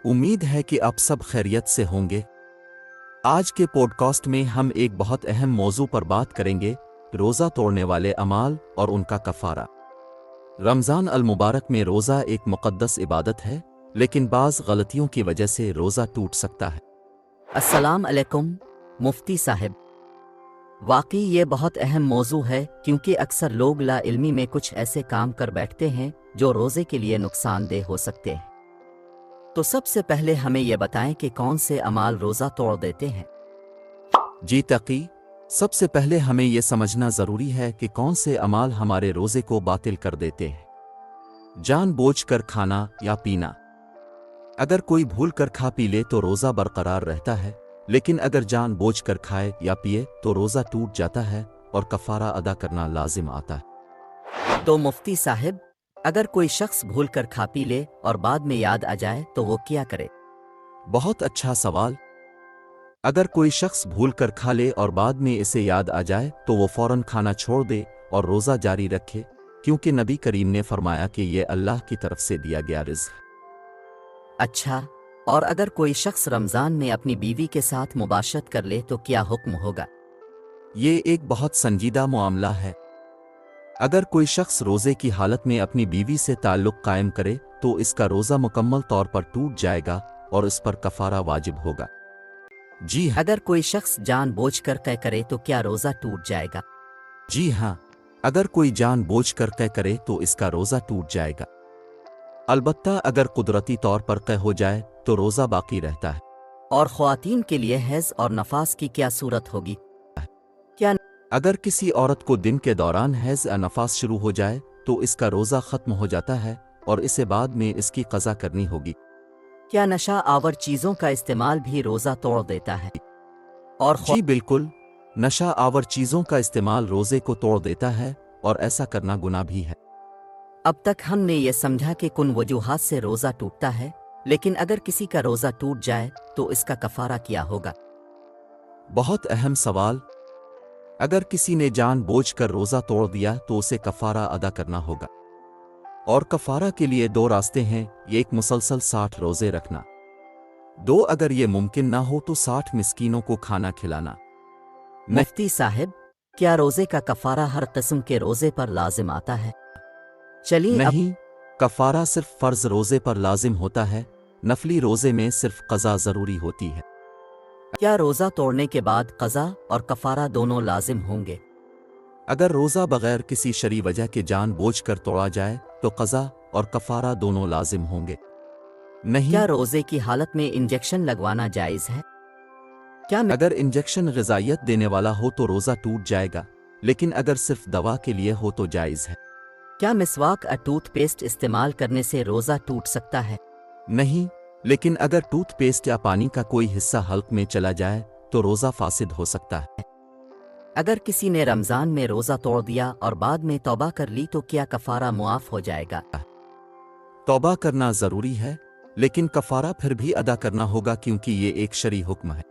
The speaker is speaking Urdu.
امید ہے کہ آپ سب خیریت سے ہوں گے۔ آج کے پوڈ کاسٹ میں ہم ایک بہت اہم موضوع پر بات کریں گے، روزہ توڑنے والے اعمال اور ان کا کفارہ۔ رمضان المبارک میں روزہ ایک مقدس عبادت ہے، لیکن بعض غلطیوں کی وجہ سے روزہ ٹوٹ سکتا ہے۔ السلام علیکم مفتی صاحب۔ واقعی یہ بہت اہم موضوع ہے کیونکہ اکثر لوگ لا علمی میں کچھ ایسے کام کر بیٹھتے ہیں جو روزے کے لیے نقصان دہ ہو سکتے ہیں۔ تو سب سے پہلے ہمیں یہ بتائیں کہ کون سے اعمال روزہ توڑ دیتے ہیں۔ جی تقی، سب سے پہلے ہمیں یہ سمجھنا ضروری ہے کہ کون سے اعمال ہمارے روزے کو باطل کر دیتے ہیں۔ جان بوجھ کر کھانا یا پینا۔ اگر کوئی بھول کر کھا پی لے تو روزہ برقرار رہتا ہے، لیکن اگر جان بوجھ کر کھائے یا پیے تو روزہ ٹوٹ جاتا ہے اور کفارہ ادا کرنا لازم آتا ہے۔ تو مفتی صاحب، اگر کوئی شخص بھول کر کھا پی لے اور بعد میں یاد آ جائے تو وہ کیا کرے؟ بہت اچھا سوال۔ اگر کوئی شخص بھول کر کھا لے اور بعد میں اسے یاد آ جائے تو وہ فوراً کھانا چھوڑ دے اور روزہ جاری رکھے، کیونکہ نبی کریم نے فرمایا کہ یہ اللہ کی طرف سے دیا گیا رزق ہے۔ اچھا، اور اگر کوئی شخص رمضان میں اپنی بیوی کے ساتھ مباشرت کر لے تو کیا حکم ہوگا؟ یہ ایک بہت سنجیدہ معاملہ ہے۔ اگر کوئی شخص روزے کی حالت میں اپنی بیوی سے تعلق قائم کرے تو اس کا روزہ مکمل طور پر ٹوٹ جائے گا اور اس پر کفارہ واجب ہوگا۔ جی ہاں، اگر کوئی شخص جان بوجھ کر قے کرے تو کیا روزہ ٹوٹ جائے گا؟ جی ہاں، اگر کوئی جان بوجھ کر قے کرے تو اس کا روزہ ٹوٹ جائے گا۔ البتہ اگر قدرتی طور پر قے ہو جائے تو روزہ باقی رہتا ہے۔ اور خواتین کے لیے حیض اور نفاس کی کیا صورت ہوگی؟ کیا اگر کسی عورت کو دن کے دوران حیض یا نفاس شروع ہو جائے تو اس کا روزہ ختم ہو جاتا ہے اور اسے بعد میں اس کی قضا کرنی ہوگی۔ کیا نشہ آور چیزوں کا استعمال بھی روزہ توڑ دیتا ہے؟ اور جی بالکل، نشہ آور چیزوں کا استعمال روزے کو توڑ دیتا ہے اور ایسا کرنا گناہ بھی ہے۔ اب تک ہم نے یہ سمجھا کہ کن وجوہات سے روزہ ٹوٹتا ہے، لیکن اگر کسی کا روزہ ٹوٹ جائے تو اس کا کفارہ کیا ہوگا؟ بہت اہم سوال۔ اگر کسی نے جان بوجھ کر روزہ توڑ دیا تو اسے کفارہ ادا کرنا ہوگا، اور کفارہ کے لیے دو راستے ہیں۔ ایک، مسلسل 60 روزے رکھنا۔ دو، اگر یہ ممکن نہ ہو تو 60 مسکینوں کو کھانا کھلانا۔ مفتی صاحب، کیا روزے کا کفارہ ہر قسم کے روزے پر لازم آتا ہے؟ چلیے اب نہیں، کفارہ صرف فرض روزے پر لازم ہوتا ہے، نفلی روزے میں صرف قضا ضروری ہوتی ہے۔ کیا روزہ توڑنے کے بعد قضا اور کفارہ دونوں لازم ہوں گے؟ اگر روزہ بغیر کسی شرعی وجہ کے جان بوجھ کر توڑا جائے تو قضا اور کفارہ دونوں لازم ہوں گے۔ نہیں، کیا روزے کی حالت میں انجیکشن لگوانا جائز ہے؟ کیا اگر انجیکشن غذائیت دینے والا ہو تو روزہ ٹوٹ جائے گا، لیکن اگر صرف دوا کے لیے ہو تو جائز ہے۔ کیا مسواک یا ٹوتھ پیسٹ استعمال کرنے سے روزہ ٹوٹ سکتا ہے؟ نہیں، لیکن اگر ٹوتھ پیسٹ یا پانی کا کوئی حصہ حلق میں چلا جائے تو روزہ فاسد ہو سکتا ہے۔ اگر کسی نے رمضان میں روزہ توڑ دیا اور بعد میں توبہ کر لی تو کیا کفارہ معاف ہو جائے گا؟ توبہ کرنا ضروری ہے، لیکن کفارہ پھر بھی ادا کرنا ہوگا کیونکہ یہ ایک شرعی حکم ہے۔